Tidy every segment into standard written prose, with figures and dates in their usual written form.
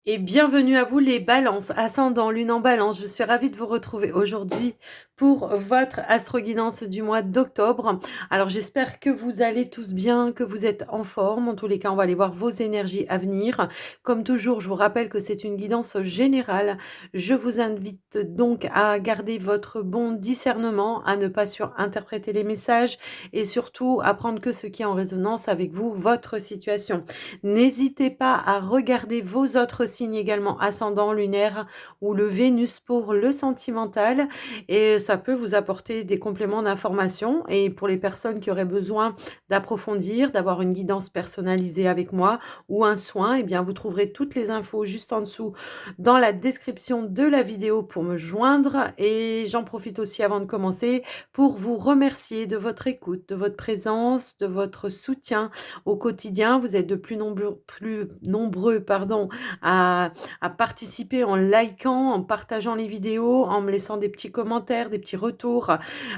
Et bienvenue à vous les balances, ascendant lune en balance. Je suis ravie de vous retrouver aujourd'hui pour votre astro-guidance du mois d'octobre. Alors j'espère que vous allez tous bien, que vous êtes en forme. En tous les cas, on va aller voir vos énergies à venir. Comme toujours, je vous rappelle que c'est une guidance générale. Je vous invite donc à garder votre bon discernement, à ne pas surinterpréter les messages et surtout à prendre que ce qui est en résonance avec vous, votre situation. N'hésitez pas à regarder vos autres signes également, ascendant, lunaire ou le Vénus pour le sentimental. Et ça peut vous apporter des compléments d'information. Et pour les personnes qui auraient besoin d'approfondir, d'avoir une guidance personnalisée avec moi ou un soin, eh bien vous trouverez toutes les infos juste en dessous dans la description de la vidéo pour me joindre. Et j'en profite aussi avant de commencer pour vous remercier de votre écoute, de votre présence, de votre soutien au quotidien. Vous êtes de plus nombreux pardon, à participer en likant, en partageant les vidéos, en me laissant des petits commentaires, des petits retours,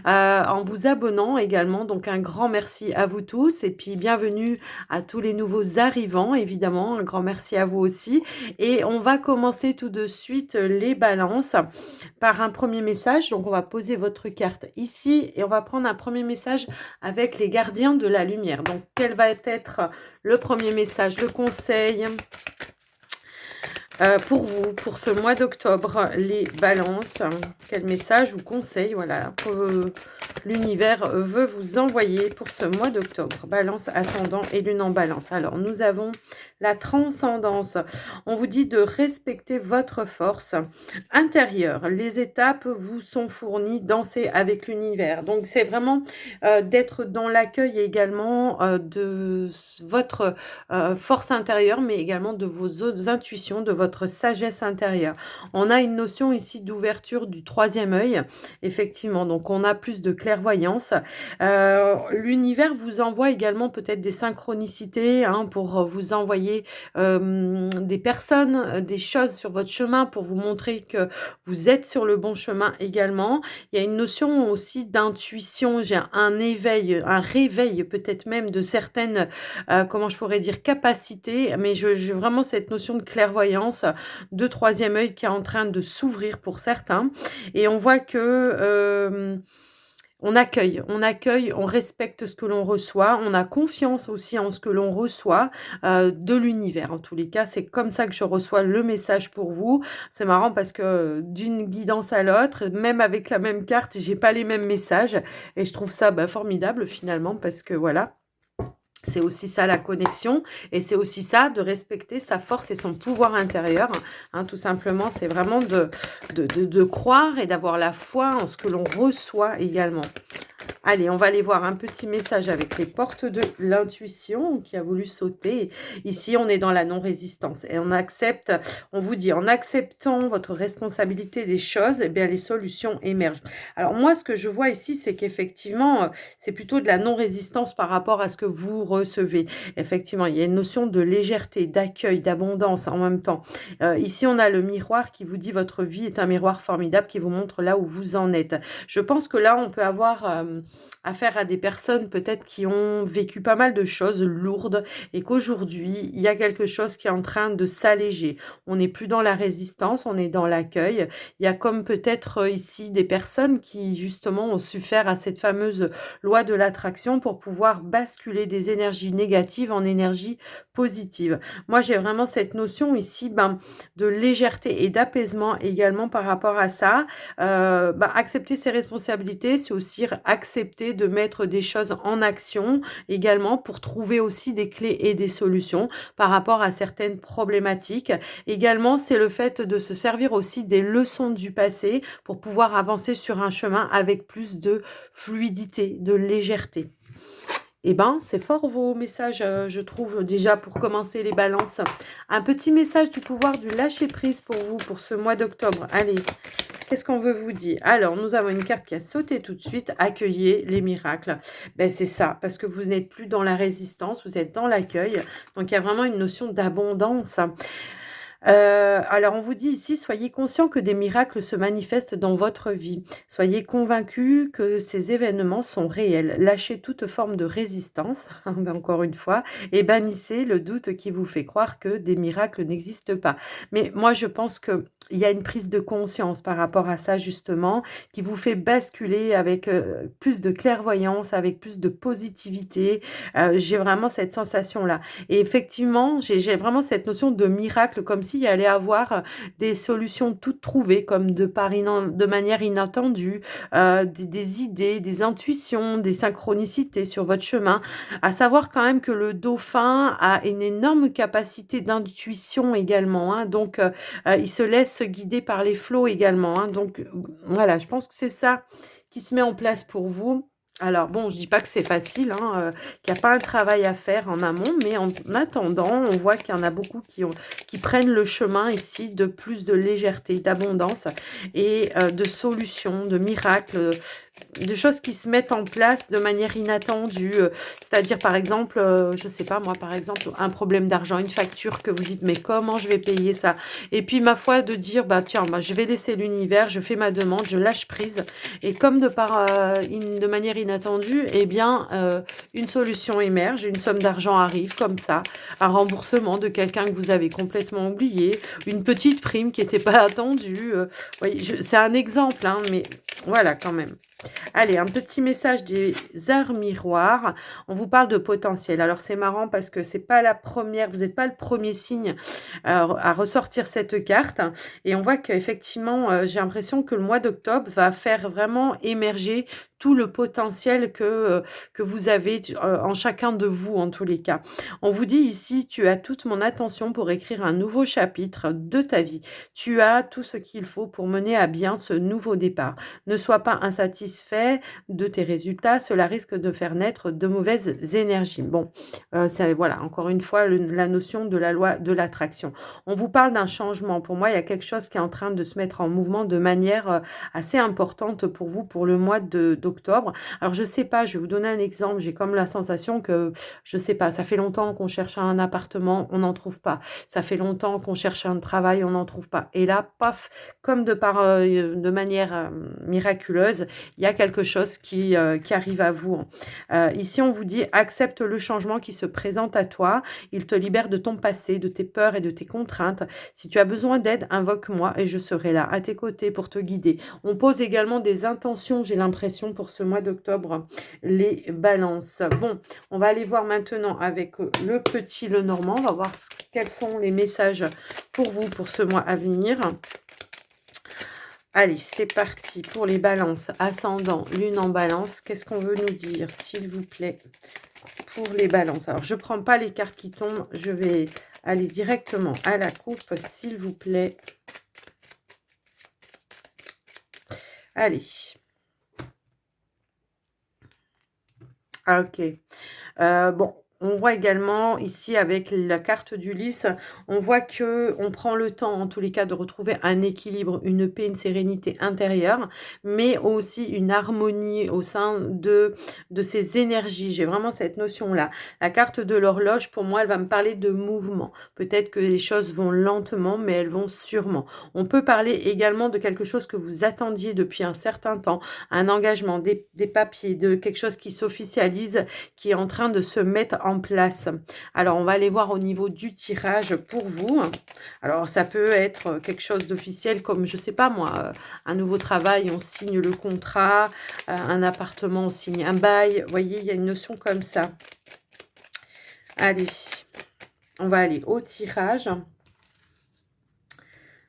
en vous abonnant également. Donc un grand merci à vous tous et puis bienvenue à tous les nouveaux arrivants, évidemment. Un grand merci à vous aussi. Et on va commencer tout de suite les balances par un premier message. Donc on va poser votre carte ici et on va prendre un premier message avec les gardiens de la lumière. Donc quel va être le premier message, le conseil pour vous, pour ce mois d'octobre, les balances? Quel message ou conseil, voilà, que l'univers veut vous envoyer pour ce mois d'octobre? Balance, ascendant et lune en balance. Alors, nous avons la transcendance. On vous dit de respecter votre force intérieure. Les étapes vous sont fournies, dansez avec l'univers. Donc, c'est vraiment d'être dans l'accueil également de votre force intérieure, mais également de vos autres intuitions, de votre sagesse intérieure. On a une notion ici d'ouverture du troisième œil, effectivement, donc on a plus de clairvoyance. L'univers vous envoie également peut-être des synchronicités pour vous envoyer des personnes, des choses sur votre chemin pour vous montrer que vous êtes sur le bon chemin également. Il y a une notion aussi d'intuition, j'ai un éveil, un réveil peut-être même de certaines comment je pourrais dire, capacité, mais j'ai vraiment cette notion de clairvoyance, de troisième œil qui est en train de s'ouvrir pour certains. Et on voit que on accueille, on respecte ce que l'on reçoit, on a confiance aussi en ce que l'on reçoit de l'univers. En tous les cas, c'est comme ça que je reçois le message pour vous. C'est marrant parce que d'une guidance à l'autre, même avec la même carte, j'ai pas les mêmes messages. Et je trouve ça formidable finalement parce que voilà. C'est aussi ça la connexion et c'est aussi ça de respecter sa force et son pouvoir intérieur. Tout simplement, c'est vraiment de croire et d'avoir la foi en ce que l'on reçoit également. Allez, on va aller voir un petit message avec les portes de l'intuition qui a voulu sauter. Ici, on est dans la non-résistance et on accepte, on vous dit, en acceptant votre responsabilité des choses, eh bien, les solutions émergent. Alors moi, ce que je vois ici, c'est qu'effectivement, c'est plutôt de la non-résistance par rapport à ce que vous recevez. Effectivement, il y a une notion de légèreté, d'accueil, d'abondance en même temps. Ici, on a le miroir qui vous dit votre vie est un miroir formidable qui vous montre là où vous en êtes. Je pense que là, on peut avoir affaire à des personnes peut-être qui ont vécu pas mal de choses lourdes et qu'aujourd'hui, il y a quelque chose qui est en train de s'alléger. On n'est plus dans la résistance, on est dans l'accueil. Il y a comme peut-être ici des personnes qui justement ont su faire à cette fameuse loi de l'attraction pour pouvoir basculer des énergies négatives en énergies positives. Moi, j'ai vraiment cette notion ici de légèreté et d'apaisement également par rapport à ça. Accepter ses responsabilités, c'est aussi accepter de mettre des choses en action également pour trouver aussi des clés et des solutions par rapport à certaines problématiques. Également, c'est le fait de se servir aussi des leçons du passé pour pouvoir avancer sur un chemin avec plus de fluidité, de légèreté. Eh ben, c'est fort vos messages, je trouve, déjà pour commencer les balances. Un petit message du pouvoir du lâcher-prise pour vous, pour ce mois d'octobre. Allez, qu'est-ce qu'on veut vous dire? Alors, nous avons une carte qui a sauté tout de suite. Accueillez les miracles. Ben, c'est ça, parce que vous n'êtes plus dans la résistance, vous êtes dans l'accueil. Donc, il y a vraiment une notion d'abondance. Alors on vous dit ici: «Soyez conscient que des miracles se manifestent dans votre vie. Soyez convaincus que ces événements sont réels. Lâchez toute forme de résistance», encore une fois, et bannissez le doute qui vous fait croire que des miracles n'existent pas. Mais moi je pense qu'il y a une prise de conscience par rapport à ça justement, qui vous fait basculer avec, plus de clairvoyance, avec plus de positivité. J'ai vraiment cette sensation-là. Et effectivement, j'ai vraiment cette notion de miracle, comme s'il y allait avoir, des solutions toutes trouvées, comme de manière inattendue, des idées, des intuitions, des synchronicités sur votre chemin. À savoir quand même que le dauphin a une énorme capacité d'intuition également, hein, donc il se laisse guider par les flots également, hein, donc voilà, je pense que c'est ça qui se met en place pour vous. Alors bon, je dis pas que c'est facile, hein, qu'il y a pas un travail à faire en amont, mais en attendant, on voit qu'il y en a beaucoup qui prennent le chemin ici de plus de légèreté, d'abondance et de solutions, de miracles, de choses qui se mettent en place de manière inattendue, c'est-à-dire par exemple, je sais pas moi, par exemple, un problème d'argent, une facture que vous dites: «Mais comment je vais payer ça?» Et puis ma foi de dire: «Bah tiens, bah, je vais laisser l'univers, je fais ma demande, je lâche prise» et comme de manière inattendue et bien, une solution émerge, une somme d'argent arrive comme ça, un remboursement de quelqu'un que vous avez complètement oublié, une petite prime qui était pas attendue, voyez, c'est un exemple, hein, mais voilà quand même. Allez, un petit message des heures miroirs. On vous parle de potentiel. Alors, c'est marrant parce que c'est pas la première, vous n'êtes pas le premier signe à ressortir cette carte. Et on voit qu'effectivement, j'ai l'impression que le mois d'octobre va faire vraiment émerger tout le potentiel que vous avez en chacun de vous, en tous les cas. On vous dit ici, tu as toute mon attention pour écrire un nouveau chapitre de ta vie. Tu as tout ce qu'il faut pour mener à bien ce nouveau départ. Ne sois pas insatisfait de tes résultats, cela risque de faire naître de mauvaises énergies. Bon, c'est voilà, encore une fois, la notion de la loi de l'attraction. On vous parle d'un changement. Pour moi, il y a quelque chose qui est en train de se mettre en mouvement de manière, assez importante pour vous, pour le mois d'octobre. Alors je sais pas, je vais vous donner un exemple. J'ai comme la sensation que, je sais pas, ça fait longtemps qu'on cherche un appartement, on n'en trouve pas. Ça fait longtemps qu'on cherche un travail, on n'en trouve pas. Et là, paf, comme de manière, miraculeuse, il y a quelque chose qui arrive à vous. Ici, on vous dit: «Accepte le changement qui se présente à toi. Il te libère de ton passé, de tes peurs et de tes contraintes. Si tu as besoin d'aide, invoque-moi et je serai là, à tes côtés pour te guider». On pose également des intentions, j'ai l'impression, pour ce mois d'octobre, les balances. Bon, on va aller voir maintenant avec, le petit Lenormand. On va voir quels sont les messages pour vous pour ce mois à venir. Allez, c'est parti pour les balances, ascendant, lune en balance. Qu'est-ce qu'on veut nous dire, s'il vous plaît, pour les balances? Alors, je ne prends pas les cartes qui tombent, je vais aller directement à la coupe, s'il vous plaît. Allez. Ah, ok. Bon, on voit également ici avec la carte d'Ulysse, on voit que on prend le temps en tous les cas de retrouver un équilibre, une paix, une sérénité intérieure, mais aussi une harmonie au sein de ces énergies. J'ai vraiment cette notion-là. La carte de l'horloge, pour moi, elle va me parler de mouvement. Peut-être que les choses vont lentement, mais elles vont sûrement. On peut parler également de quelque chose que vous attendiez depuis un certain temps, un engagement, des papiers, de quelque chose qui s'officialise, qui est en train de se mettre en place. Alors, on va aller voir au niveau du tirage pour vous. Alors, ça peut être quelque chose d'officiel comme, je sais pas moi, un nouveau travail, on signe le contrat, un appartement, on signe un bail. Vous voyez, il y a une notion comme ça. Allez, on va aller au tirage.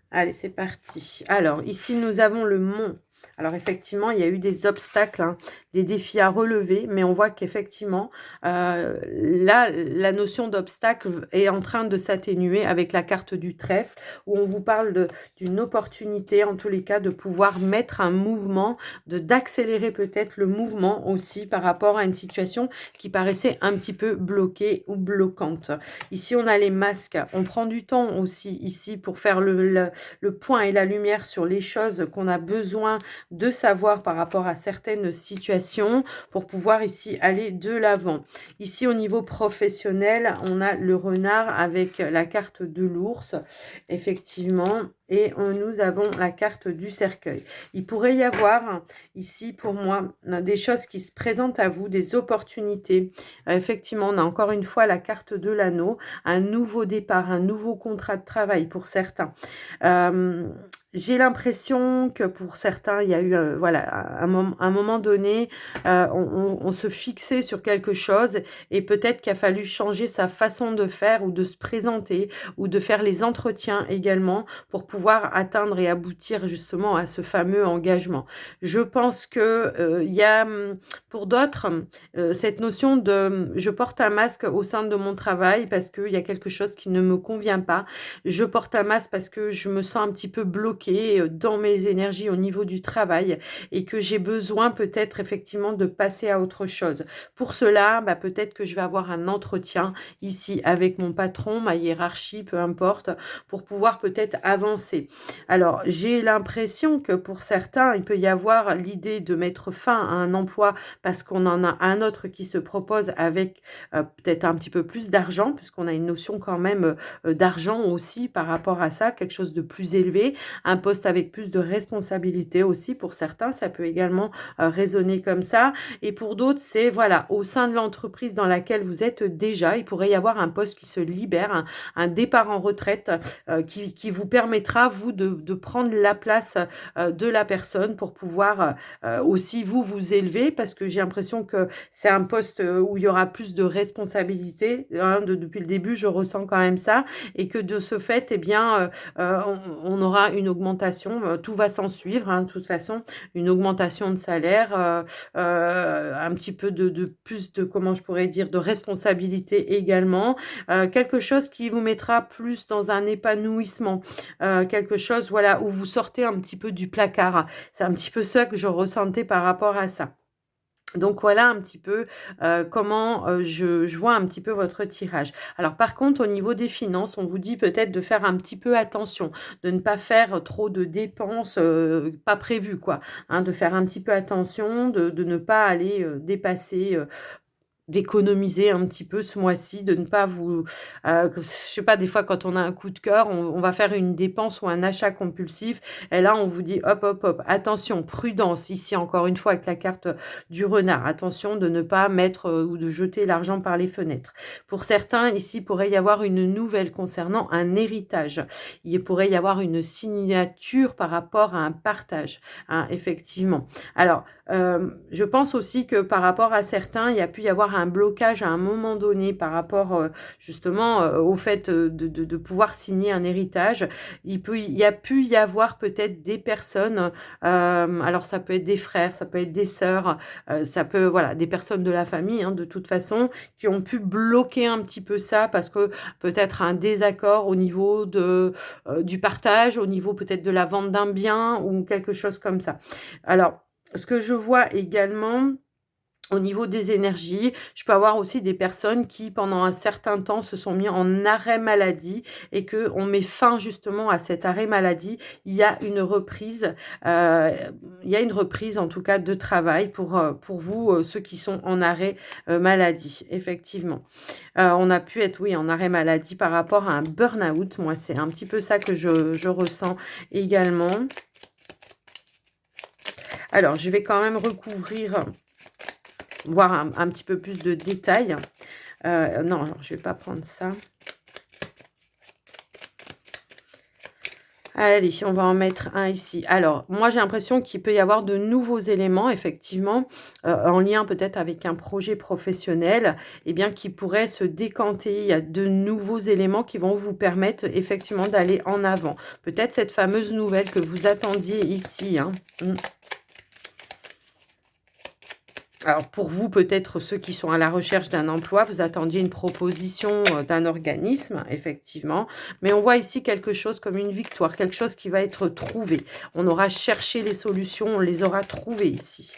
Allez, c'est parti. Alors, ici, nous avons le mont. Alors, effectivement, il y a eu des obstacles, hein, des défis à relever, mais on voit qu'effectivement, là, la notion d'obstacle est en train de s'atténuer avec la carte du trèfle, où on vous parle d'une opportunité, en tous les cas, de pouvoir mettre un mouvement, d'accélérer peut-être le mouvement aussi par rapport à une situation qui paraissait un petit peu bloquée ou bloquante. Ici, on a les masques. On prend du temps aussi ici pour faire le point et la lumière sur les choses qu'on a besoin de savoir par rapport à certaines situations pour pouvoir ici aller de l'avant. Ici, au niveau professionnel, on a le renard avec la carte de l'ours, effectivement, et nous avons la carte du cercueil. Il pourrait y avoir ici, pour moi, des choses qui se présentent à vous, des opportunités. Effectivement, on a encore une fois la carte de l'anneau, un nouveau départ, un nouveau contrat de travail pour certains. J'ai l'impression que pour certains, il y a eu voilà, un moment donné, on se fixait sur quelque chose et peut-être qu'il a fallu changer sa façon de faire ou de se présenter ou de faire les entretiens également pour pouvoir atteindre et aboutir justement à ce fameux engagement. Je pense que il y a pour d'autres cette notion de je porte un masque au sein de mon travail parce qu'il y a quelque chose qui ne me convient pas. Je porte un masque parce que je me sens un petit peu bloquée dans mes énergies au niveau du travail et que j'ai besoin peut-être effectivement de passer à autre chose. Pour cela, bah, peut-être que je vais avoir un entretien ici avec mon patron, ma hiérarchie, peu importe, pour pouvoir peut-être avancer. Alors, j'ai l'impression que pour certains, il peut y avoir l'idée de mettre fin à un emploi parce qu'on en a un autre qui se propose avec peut-être un petit peu plus d'argent, puisqu'on a une notion quand même d'argent aussi par rapport à ça, quelque chose de plus élevé, un poste avec plus de responsabilité aussi pour certains, ça peut également résonner comme ça. Et pour d'autres, c'est voilà, au sein de l'entreprise dans laquelle vous êtes déjà, il pourrait y avoir un poste qui se libère, un départ en retraite qui vous permettra, vous, de prendre la place de la personne pour pouvoir aussi vous élever, parce que j'ai l'impression que c'est un poste où il y aura plus de responsabilités. Hein, depuis le début, je ressens quand même ça, et que de ce fait, eh bien, on aura une augmentation, tout va s'en suivre, hein, de toute façon, une augmentation de salaire, un petit peu de plus de, comment je pourrais dire, de responsabilité également, quelque chose qui vous mettra plus dans un épanouissement, quelque chose, voilà, où vous sortez un petit peu du placard. C'est un petit peu ça que je ressentais par rapport à ça. Donc voilà un petit peu comment je vois un petit peu votre tirage. Alors par contre, au niveau des finances, on vous dit peut-être de faire un petit peu attention, de ne pas faire trop de dépenses pas prévues, quoi. Hein, de faire un petit peu attention, de ne pas aller dépasser d'économiser un petit peu ce mois-ci, de ne pas vous je sais pas, des fois quand on a un coup de cœur, on va faire une dépense ou un achat compulsif et là on vous dit: «Hop, hop, hop, attention, prudence», ici encore une fois avec la carte du renard, attention de ne pas mettre, ou de jeter l'argent par les fenêtres. Pour certains, ici, il pourrait y avoir une nouvelle concernant un héritage. Il pourrait y avoir une signature par rapport à un partage, hein, effectivement. Alors, je pense aussi que par rapport à certains, il y a pu y avoir un blocage à un moment donné par rapport, justement, au fait, de pouvoir signer un héritage. Il y a pu y avoir peut-être des personnes, alors ça peut être des frères, ça peut être des sœurs, ça peut voilà, des personnes de la famille, hein, de toute façon, qui ont pu bloquer un petit peu ça parce que peut-être un désaccord au niveau du partage, au niveau peut-être de la vente d'un bien ou quelque chose comme ça. Alors, ce que je vois également au niveau des énergies, je peux avoir aussi des personnes qui, pendant un certain temps, se sont mis en arrêt maladie et qu'on met fin justement à cet arrêt maladie. Il y a une reprise, il y a une reprise en tout cas de travail pour vous, ceux qui sont en arrêt maladie, effectivement. On a pu être, oui, en arrêt maladie par rapport à un burn-out. Moi, c'est un petit peu ça que je ressens également. Alors, je vais quand même recouvrir, voir un petit peu plus de détails. Non, alors, je ne vais pas prendre ça. Allez, on va en mettre un ici. Alors, moi, j'ai l'impression qu'il peut y avoir de nouveaux éléments, effectivement, en lien peut-être avec un projet professionnel, eh bien, qui pourrait se décanter. Il y a de nouveaux éléments qui vont vous permettre, effectivement, d'aller en avant. Peut-être cette fameuse nouvelle que vous attendiez ici, hein. Alors pour vous, peut-être ceux qui sont à la recherche d'un emploi, vous attendiez une proposition d'un organisme, effectivement. Mais on voit ici quelque chose comme une victoire, quelque chose qui va être trouvé. On aura cherché les solutions, on les aura trouvées ici.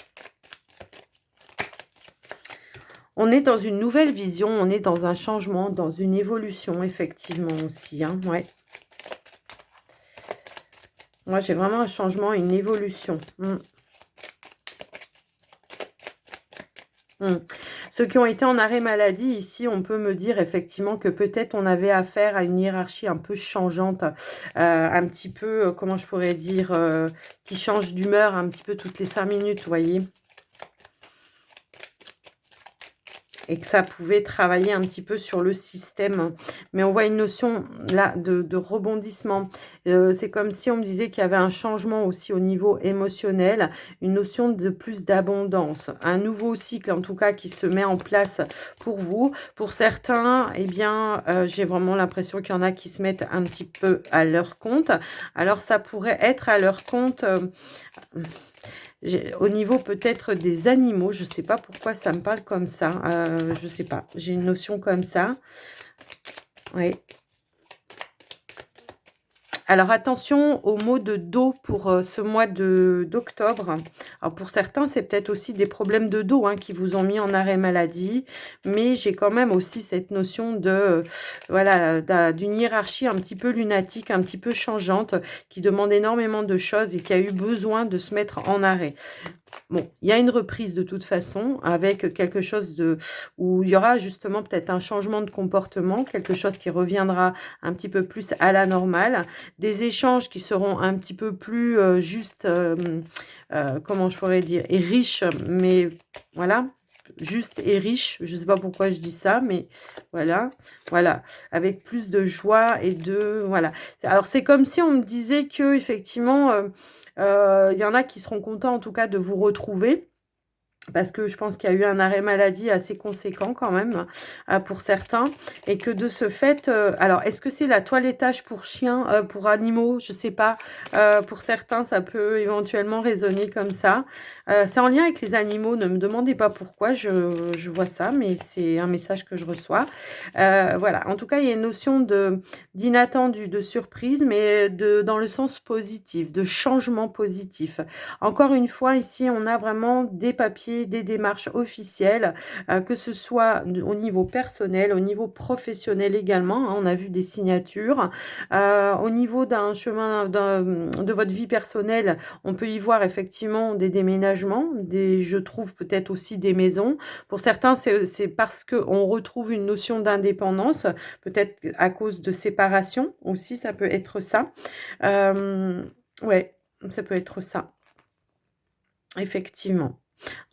On est dans une nouvelle vision, on est dans un changement, dans une évolution, effectivement aussi, hein, ouais. Moi, j'ai vraiment un changement, une évolution. Mmh. Ceux qui ont été en arrêt maladie, ici, on peut me dire effectivement que peut-être on avait affaire à une hiérarchie un peu changeante, un petit peu, comment je pourrais dire, qui change d'humeur un petit peu toutes les 5 minutes, vous voyez? Et que ça pouvait travailler un petit peu sur le système. Mais on voit une notion là de rebondissement. C'est comme si on me disait qu'il y avait un changement aussi au niveau émotionnel, une notion de plus d'abondance, un nouveau cycle en tout cas qui se met en place pour vous. Pour certains, eh bien, j'ai vraiment l'impression qu'il y en a qui se mettent un petit peu à leur compte. Alors ça pourrait être à leur compte, au niveau peut-être des animaux, je ne sais pas pourquoi ça me parle comme ça, je ne sais pas, j'ai une notion comme ça. Oui. Alors attention aux maux de dos pour, ce mois d'octobre. Alors pour certains, c'est peut-être aussi des problèmes de dos, hein, qui vous ont mis en arrêt maladie, mais j'ai quand même aussi cette notion de, voilà, d'une hiérarchie un petit peu lunatique, un petit peu changeante, qui demande énormément de choses et qui a eu besoin de se mettre en arrêt. Bon, il y a une reprise de toute façon avec quelque chose de où il y aura justement peut-être un changement de comportement, quelque chose qui reviendra un petit peu plus à la normale, des échanges qui seront un petit peu plus, juste, comment je pourrais dire? Et riches, mais voilà, juste et riche. Je ne sais pas pourquoi je dis ça, mais voilà, voilà, avec plus de joie et de voilà. Alors c'est comme si on me disait qu'effectivement, il y en a qui seront contents en tout cas de vous retrouver. Parce que je pense qu'il y a eu un arrêt maladie assez conséquent quand même, pour certains et que de ce fait, alors est-ce que c'est la toilettage pour chiens, pour animaux? Je sais pas, pour certains, ça peut éventuellement résonner comme ça. C'est en lien avec les animaux, ne me demandez pas pourquoi je vois ça, mais c'est un message que je reçois. Voilà, en tout cas, il y a une notion d'inattendu, de surprise, mais dans le sens positif, de changement positif. Encore une fois, ici, on a vraiment des papiers, des démarches officielles, que ce soit au niveau personnel, au niveau professionnel également, hein, on a vu des signatures. Au niveau d'un chemin de votre vie personnelle, on peut y voir effectivement des déménagements, je trouve peut-être aussi des maisons. Pour certains, c'est parce qu'on retrouve une notion d'indépendance, peut-être à cause de séparation aussi, ça peut être ça. Ouais, ça peut être ça. Effectivement.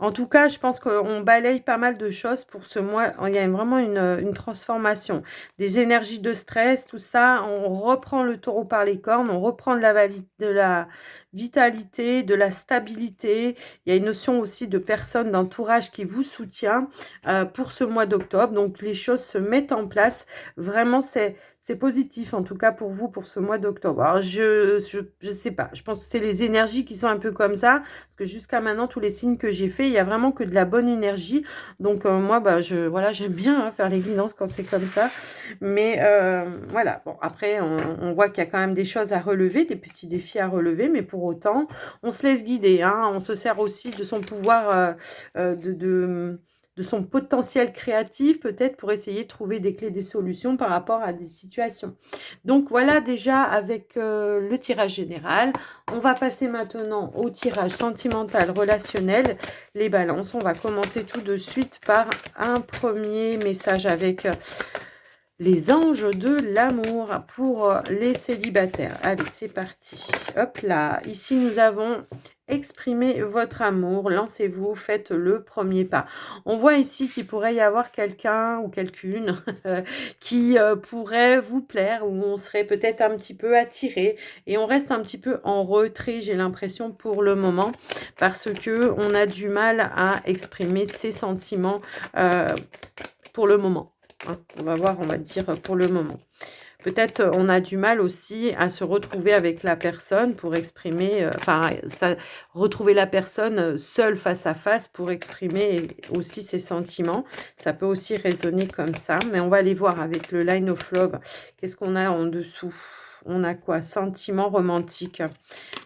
En tout cas, je pense qu'on balaye pas mal de choses pour ce mois. Il y a vraiment une transformation. Des énergies de stress, tout ça, on reprend le taureau par les cornes, on reprend de la vitalité, de la stabilité. Il y a une notion aussi de personnes, d'entourage qui vous soutient pour ce mois d'octobre. Donc, les choses se mettent en place. Vraiment, c'est positif, en tout cas pour vous, pour ce mois d'octobre. Alors, je sais pas. Je pense que c'est les énergies qui sont un peu comme ça. Parce que jusqu'à maintenant, tous les signes que j'ai faits, il y a vraiment que de la bonne énergie. Donc, moi, bah, voilà, j'aime bien hein, faire les guidances quand c'est comme ça. Mais voilà, bon, après, on voit qu'il y a quand même des choses à relever, des petits défis à relever. Mais pour autant, on se laisse guider. Hein, on se sert aussi de son pouvoir, de son potentiel créatif, peut-être pour essayer de trouver des clés, des solutions par rapport à des situations. Donc, voilà déjà avec le tirage général. On va passer maintenant au tirage sentimental relationnel, les balances. On va commencer tout de suite par un premier message avec les anges de l'amour pour les célibataires. Allez, c'est parti. Hop là, ici nous avons exprimé votre amour, lancez-vous, faites le premier pas. On voit ici qu'il pourrait y avoir quelqu'un ou quelqu'une qui pourrait vous plaire, ou on serait peut-être un petit peu attiré, et on reste un petit peu en retrait, j'ai l'impression, pour le moment, parce que on a du mal à exprimer ses sentiments pour le moment. Hein, on va voir, on va dire pour le moment. Peut-être on a du mal aussi à se retrouver avec la personne pour exprimer, retrouver la personne seule face à face pour exprimer aussi ses sentiments. Ça peut aussi résonner comme ça, mais on va aller voir avec le Line of Love. Qu'est-ce qu'on a en dessous? On a quoi? Sentiments romantiques.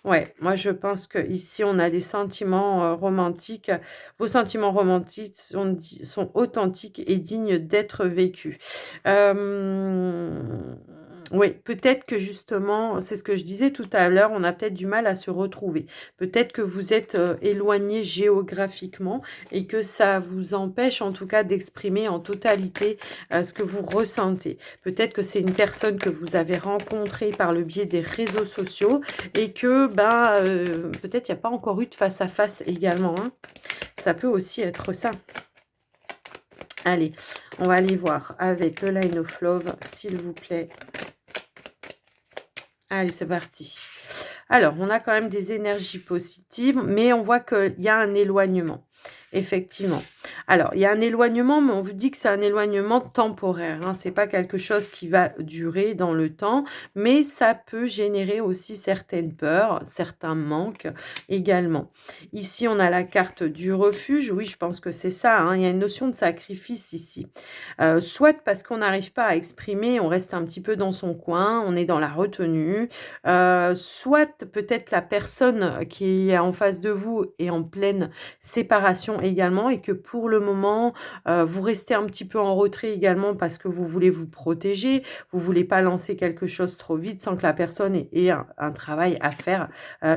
Ouais, moi je pense qu'ici on a des sentiments romantiques. Vos sentiments romantiques sont authentiques et dignes d'être vécus. Oui, peut-être que justement, c'est ce que je disais tout à l'heure, on a peut-être du mal à se retrouver. Peut-être que vous êtes, éloignés géographiquement et que ça vous empêche en tout cas d'exprimer en totalité, ce que vous ressentez. Peut-être que c'est une personne que vous avez rencontrée par le biais des réseaux sociaux et que, ben, peut-être il n'y a pas encore eu de face à face également, hein. Ça peut aussi être ça. Allez, on va aller voir avec le Line of Love, s'il vous plaît. Allez, c'est parti. Alors, on a quand même des énergies positives, mais on voit qu'il y a un éloignement, effectivement. Alors, il y a un éloignement, mais on vous dit que c'est un éloignement temporaire, hein. C'est pas quelque chose qui va durer dans le temps, mais ça peut générer aussi certaines peurs, certains manques également. Ici, on a la carte du refuge. Oui, je pense que c'est ça, hein. Il y a une notion de sacrifice ici. Soit parce qu'on n'arrive pas à exprimer, on reste un petit peu dans son coin, on est dans la retenue, soit peut-être la personne qui est en face de vous est en pleine séparation également et que pour le moment, vous restez un petit peu en retrait également parce que vous voulez vous protéger, vous voulez pas lancer quelque chose trop vite sans que la personne ait un travail à faire,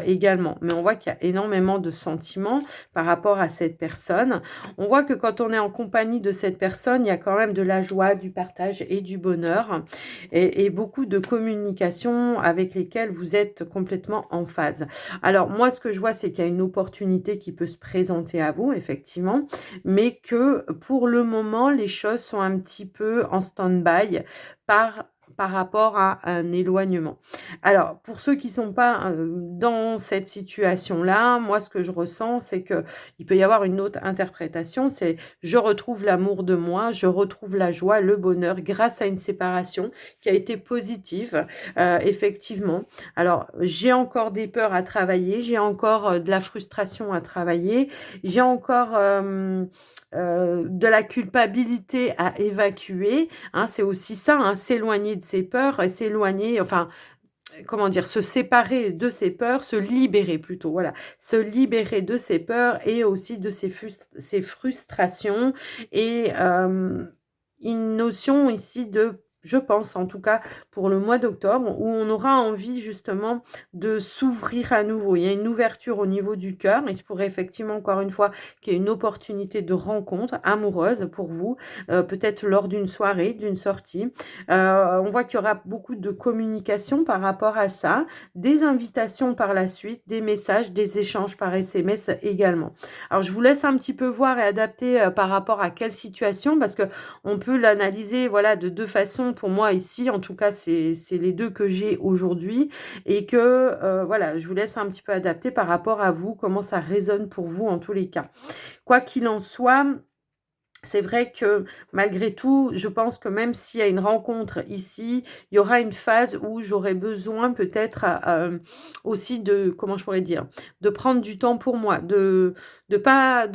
également. Mais on voit qu'il y a énormément de sentiments par rapport à cette personne. On voit que quand on est en compagnie de cette personne, il y a quand même de la joie, du partage et du bonheur et beaucoup de communication avec lesquelles vous êtes complètement en phase. Alors moi, ce que je vois, c'est qu'il y a une opportunité qui peut se présenter à vous, effectivement, mais que pour le moment, les choses sont un petit peu en stand-by par par rapport à un éloignement. Alors, pour ceux qui ne sont pas dans cette situation-là, moi, ce que je ressens, c'est que il peut y avoir une autre interprétation, c'est je retrouve l'amour de moi, je retrouve la joie, le bonheur grâce à une séparation qui a été positive, effectivement. Alors, j'ai encore des peurs à travailler, j'ai encore de la frustration à travailler, j'ai encore de la culpabilité à évacuer, hein, c'est aussi ça, hein, s'éloigner de ses peurs, s'éloigner, enfin, comment dire? Se séparer de ses peurs, se libérer plutôt, voilà. Se libérer de ses peurs et aussi de ses frustrations et une notion ici de je pense en tout cas pour le mois d'octobre où on aura envie justement de s'ouvrir à nouveau. Il y a une ouverture au niveau du cœur. Il se pourrait effectivement encore une fois qu'il y ait une opportunité de rencontre amoureuse pour vous, peut-être lors d'une soirée, d'une sortie. On voit qu'il y aura beaucoup de communication par rapport à ça, des invitations par la suite, des messages, des échanges par SMS également. Alors je vous laisse un petit peu voir et adapter, par rapport à quelle situation parce qu'on peut l'analyser, voilà, de 2 façons pour moi ici. En tout cas, c'est les 2 que j'ai aujourd'hui et que, voilà, je vous laisse un petit peu adapter par rapport à vous, comment ça résonne pour vous en tous les cas. Quoi qu'il en soit, c'est vrai que malgré tout, je pense que même s'il y a une rencontre ici, il y aura une phase où j'aurai besoin peut-être, aussi de comment je pourrais dire? De prendre du temps pour moi, de pas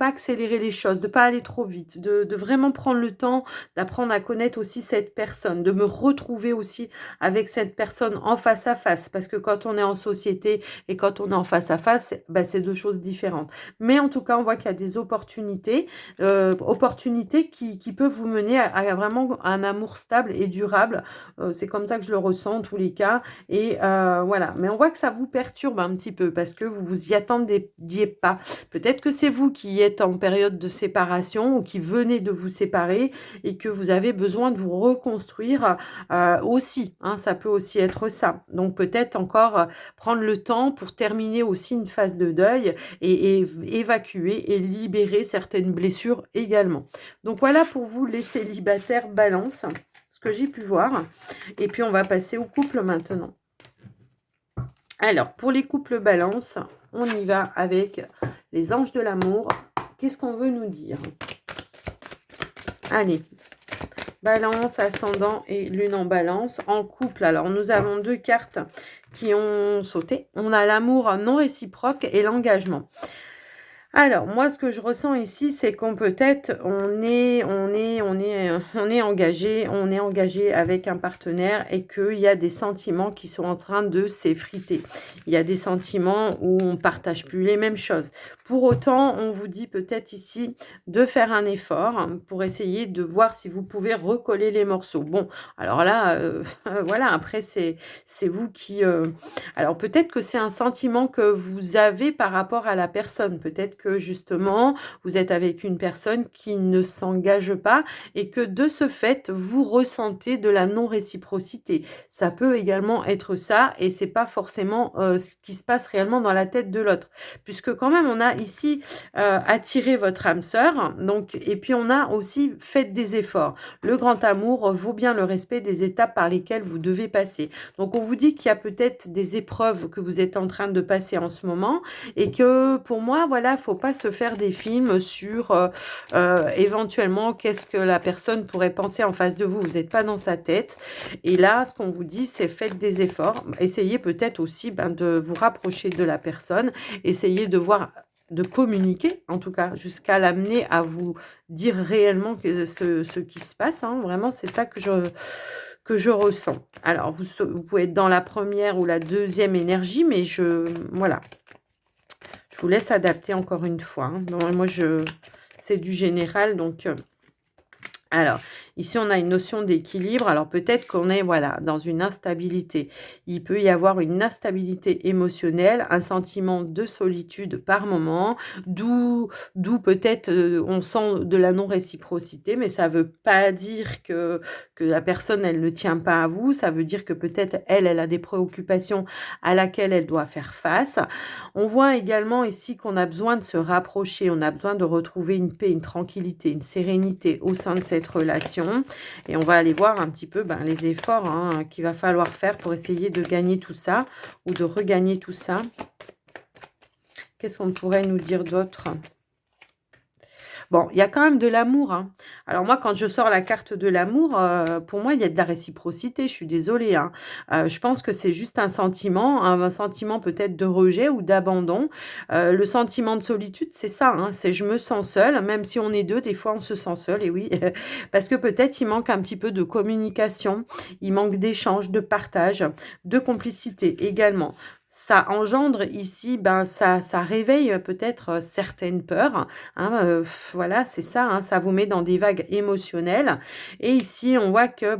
accélérer les choses, de pas aller trop vite, de vraiment prendre le temps d'apprendre à connaître aussi cette personne, de me retrouver aussi avec cette personne en face à face. Parce que quand on est en société et quand on est en face à face, bah, c'est 2 choses différentes. Mais en tout cas, on voit qu'il y a des opportunités qui peuvent vous mener à vraiment un amour stable et durable. C'est comme ça que je le ressens en tous les cas et voilà. Mais on voit que ça vous perturbe un petit peu parce que vous vous y attendiez pas. Peut-être que c'est vous qui êtes en période de séparation ou qui venez de vous séparer et que vous avez besoin de vous reconstruire, aussi, hein, ça peut aussi être ça. Donc peut-être encore, prendre le temps pour terminer aussi une phase de deuil et évacuer et libérer certaines blessures également. Donc voilà pour vous les célibataires Balance, ce que j'ai pu voir. Et puis on va passer au couple maintenant. Alors pour les couples Balance, on y va avec les anges de l'amour. Qu'est-ce qu'on veut nous dire? Allez, Balance, ascendant et lune en Balance. En couple, alors nous avons 2 cartes qui ont sauté. On a l'amour non réciproque et l'engagement. Alors, moi, ce que je ressens ici, c'est qu'on peut-être, on est engagé avec un partenaire et qu'il y a des sentiments qui sont en train de s'effriter. Il y a des sentiments où on partage plus les mêmes choses. Pour autant, on vous dit peut-être ici de faire un effort pour essayer de voir si vous pouvez recoller les morceaux. Bon, alors là, voilà, après c'est vous qui, alors peut-être que c'est un sentiment que vous avez par rapport à la personne. Peut-être que justement, vous êtes avec une personne qui ne s'engage pas et que de ce fait, vous ressentez de la non-réciprocité. Ça peut également être ça et c'est pas forcément, ce qui se passe réellement dans la tête de l'autre. Puisque quand même on a ici, attiré votre âme sœur, donc et puis on a aussi fait des efforts. Le grand amour vaut bien le respect des étapes par lesquelles vous devez passer. Donc on vous dit qu'il y a peut-être des épreuves que vous êtes en train de passer en ce moment et que pour moi, voilà, faut pas se faire des films sur, éventuellement qu'est-ce que la personne pourrait penser en face de vous. Vous n'êtes pas dans sa tête et là, ce qu'on vous dit, c'est faites des efforts. Essayez peut-être aussi, ben, de vous rapprocher de la personne. Essayez de voir de communiquer, en tout cas, jusqu'à l'amener à vous dire réellement que ce qui se passe, hein. Vraiment, c'est ça que je ressens. Alors, vous pouvez être dans la première ou la deuxième énergie, mais voilà, je vous laisse adapter encore une fois, hein. Non, moi, c'est du général, donc... alors, ici, on a une notion d'équilibre. Alors, peut-être qu'on est, voilà, dans une instabilité. Il peut y avoir une instabilité émotionnelle, un sentiment de solitude par moment, d'où peut-être on sent de la non-réciprocité, mais ça ne veut pas dire que la personne, elle ne tient pas à vous. Ça veut dire que peut-être elle a des préoccupations à laquelle elle doit faire face. On voit également ici qu'on a besoin de se rapprocher, on a besoin de retrouver une paix, une tranquillité, une sérénité au sein de cette relation. Et on va aller voir un petit peu les efforts, hein, qu'il va falloir faire pour essayer de gagner tout ça ou de regagner tout ça. Qu'est-ce qu'on pourrait nous dire d'autre ? Bon, il y a quand même de l'amour, hein. Alors moi, quand je sors la carte de l'amour, pour moi, il y a de la réciprocité, je suis désolée, hein. Je pense que c'est juste un sentiment peut-être de rejet ou d'abandon. Le sentiment de solitude, c'est ça, hein, c'est je me sens seule, même si on est 2, des fois on se sent seul et oui, parce que peut-être il manque un petit peu de communication, il manque d'échange, de partage, de complicité également. Ça engendre ici, ça réveille peut-être certaines peurs, hein, voilà, c'est ça, hein, ça vous met dans des vagues émotionnelles. Et ici, on voit que,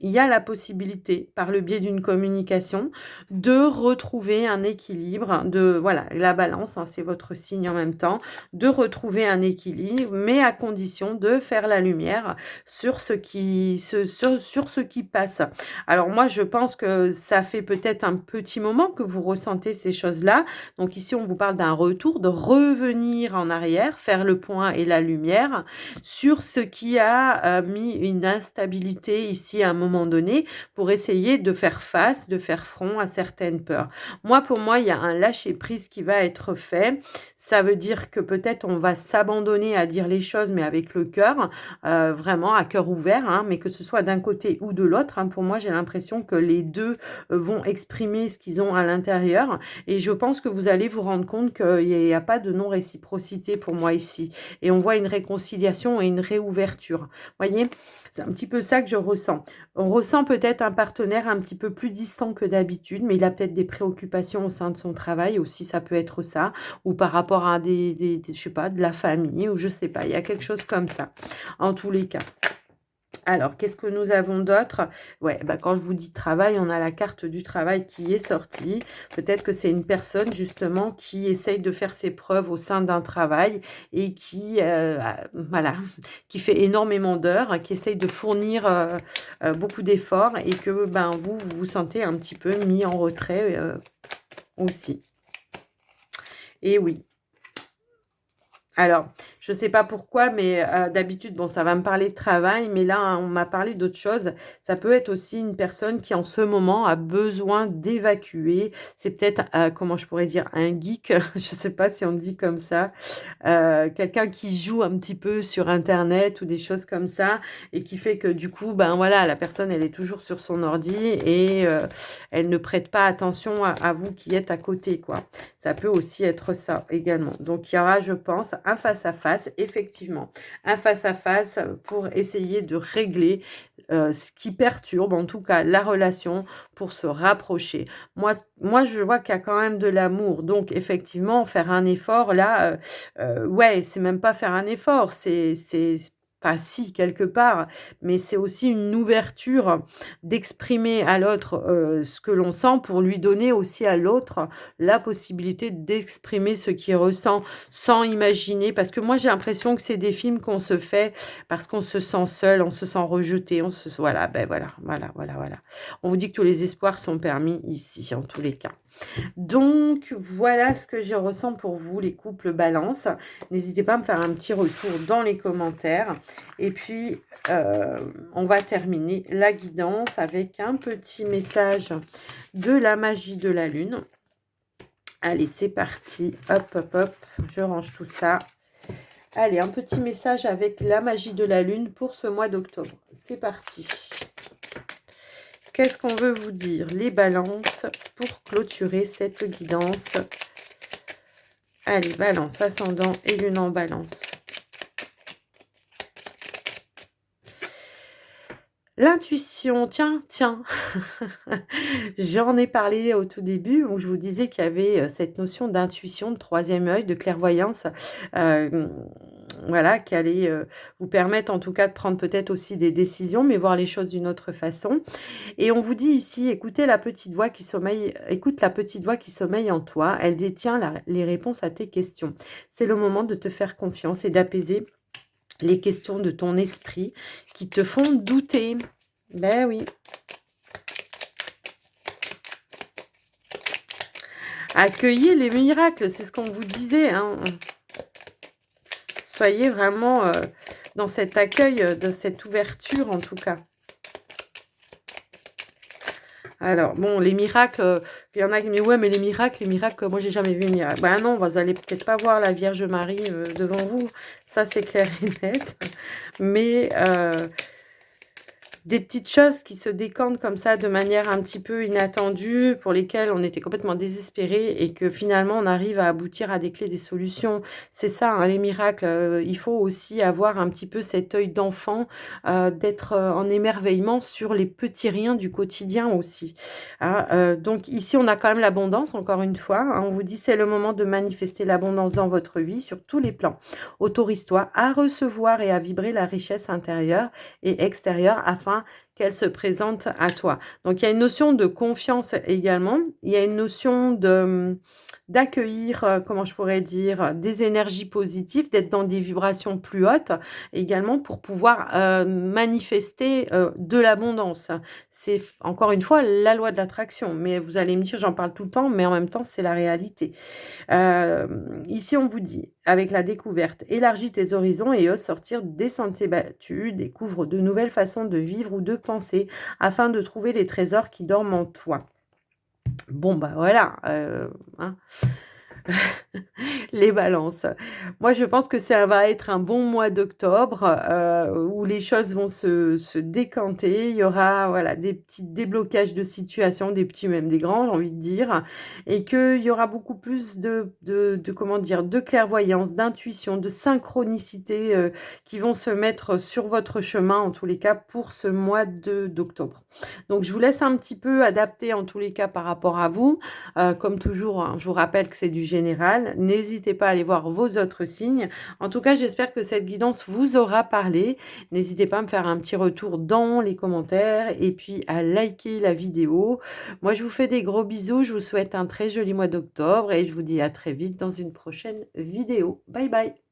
il y a la possibilité, par le biais d'une communication, de retrouver un équilibre, voilà, la balance, hein, c'est votre signe en même temps, de retrouver un équilibre, mais à condition de faire la lumière sur sur ce qui passe. Alors moi, je pense que ça fait peut-être un petit moment que vous ressentez ces choses-là. Donc ici, on vous parle d'un retour, de revenir en arrière, faire le point et la lumière sur ce qui a mis une instabilité ici à un moment donné pour essayer de faire face, de faire front à certaines peurs. Moi, pour moi, il y a un lâcher-prise qui va être fait. Ça veut dire que peut-être on va s'abandonner à dire les choses, mais avec le cœur, vraiment à cœur ouvert, hein, mais que ce soit d'un côté ou de l'autre, hein. Pour moi, j'ai l'impression que les deux vont exprimer ce qu'ils ont à l'intérieur et je pense que vous allez vous rendre compte qu'il n'y a pas de non-réciprocité pour moi ici. Et on voit une réconciliation et une réouverture. Voyez, c'est un petit peu ça que je ressens. On ressent peut-être un partenaire un petit peu plus distant que d'habitude, mais il a peut-être des préoccupations au sein de son travail aussi, ça peut être ça, ou par rapport à je sais pas, de la famille, ou je sais pas, il y a quelque chose comme ça, en tous les cas. Alors, qu'est-ce que nous avons d'autre? Ouais, quand je vous dis travail, on a la carte du travail qui est sortie. Peut-être que c'est une personne, justement, qui essaye de faire ses preuves au sein d'un travail et qui, voilà, qui fait énormément d'heures, qui essaye de fournir beaucoup d'efforts et que vous vous sentez un petit peu mis en retrait aussi. Et oui. Alors, je ne sais pas pourquoi, mais d'habitude, bon, ça va me parler de travail, mais là, hein, on m'a parlé d'autre chose. Ça peut être aussi une personne qui, en ce moment, a besoin d'évacuer. C'est peut-être, comment je pourrais dire, un geek, je ne sais pas si on dit comme ça, quelqu'un qui joue un petit peu sur Internet ou des choses comme ça, et qui fait que, du coup, voilà, la personne, elle est toujours sur son ordi et elle ne prête pas attention à vous qui êtes à côté, quoi. Ça peut aussi être ça également. Donc, il y aura, je pense, un face-à-face, effectivement. Un face-à-face pour essayer de régler ce qui perturbe, en tout cas, la relation pour se rapprocher. Moi, je vois qu'il y a quand même de l'amour. Donc, effectivement, faire un effort, là, ouais, c'est même pas faire un effort, c'est enfin si, quelque part, mais c'est aussi une ouverture d'exprimer à l'autre, ce que l'on sent pour lui donner aussi à l'autre la possibilité d'exprimer ce qu'il ressent sans imaginer. Parce que moi, j'ai l'impression que c'est des films qu'on se fait parce qu'on se sent seul, on se sent rejeté, on se voilà, ben voilà, voilà, voilà, voilà. On vous dit que tous les espoirs sont permis ici, en tous les cas. Donc, voilà ce que je ressens pour vous, les couples balance. N'hésitez pas à me faire un petit retour dans les commentaires. Et puis, on va terminer la guidance avec un petit message de la magie de la lune. Allez, c'est parti. Hop, hop, hop. Je range tout ça. Allez, un petit message avec la magie de la lune pour ce mois d'octobre. C'est parti. Qu'est-ce qu'on veut vous dire, les balances, pour clôturer cette guidance? Allez, balance, ascendant et lune en balance. L'intuition, tiens, j'en ai parlé au tout début où je vous disais qu'il y avait cette notion d'intuition, de troisième œil, de clairvoyance, voilà, qui allait vous permettre en tout cas de prendre peut-être aussi des décisions, mais voir les choses d'une autre façon. Et on vous dit ici, écoute la petite voix qui sommeille en toi, elle détient les réponses à tes questions. C'est le moment de te faire confiance et d'apaiser les questions de ton esprit qui te font douter. Ben oui. Accueillez les miracles, c'est ce qu'on vous disait, hein. Soyez vraiment dans cet accueil, de cette ouverture en tout cas. Alors, bon, les miracles, il y en a qui me disent, ouais, mais les miracles, moi, j'ai jamais vu un miracle. Ben non, vous allez peut-être pas voir la Vierge Marie devant vous, ça c'est clair et net. Mais des petites choses qui se décantent comme ça de manière un petit peu inattendue, pour lesquelles on était complètement désespérés et que finalement on arrive à aboutir à des clés, des solutions. C'est ça, hein, les miracles. Il faut aussi avoir un petit peu cet œil d'enfant, d'être en émerveillement sur les petits riens du quotidien aussi. Hein. Donc ici, on a quand même l'abondance, encore une fois. Hein, on vous dit c'est le moment de manifester l'abondance dans votre vie sur tous les plans. Autorise-toi à recevoir et à vibrer la richesse intérieure et extérieure afin qu'elle se présente à toi. Donc, il y a une notion de confiance également. Il y a une notion d'accueillir, comment je pourrais dire, des énergies positives, d'être dans des vibrations plus hautes également pour pouvoir manifester de l'abondance. C'est encore une fois la loi de l'attraction. Mais vous allez me dire, j'en parle tout le temps, mais en même temps, c'est la réalité. Ici, on vous dit, avec la découverte, élargis tes horizons et ose sortir des sentiers battus, découvre de nouvelles façons de vivre ou de penser afin de trouver les trésors qui dorment en toi. Bon, bah voilà, hein. Les balances. Moi, je pense que ça va être un bon mois d'octobre où les choses vont se décanter. Il y aura voilà, des petits déblocages de situation, des petits même des grands, j'ai envie de dire. Et qu'il y aura beaucoup plus comment dire, de clairvoyance, d'intuition, de synchronicité qui vont se mettre sur votre chemin, en tous les cas, pour ce mois d'octobre. Donc, je vous laisse un petit peu adapter, en tous les cas, par rapport à vous. Comme toujours, hein, je vous rappelle que c'est du général. N'hésitez pas à aller voir vos autres signes. En tout cas, j'espère que cette guidance vous aura parlé. N'hésitez pas à me faire un petit retour dans les commentaires et puis à liker la vidéo. Moi, je vous fais des gros bisous. Je vous souhaite un très joli mois d'octobre et je vous dis à très vite dans une prochaine vidéo. Bye bye!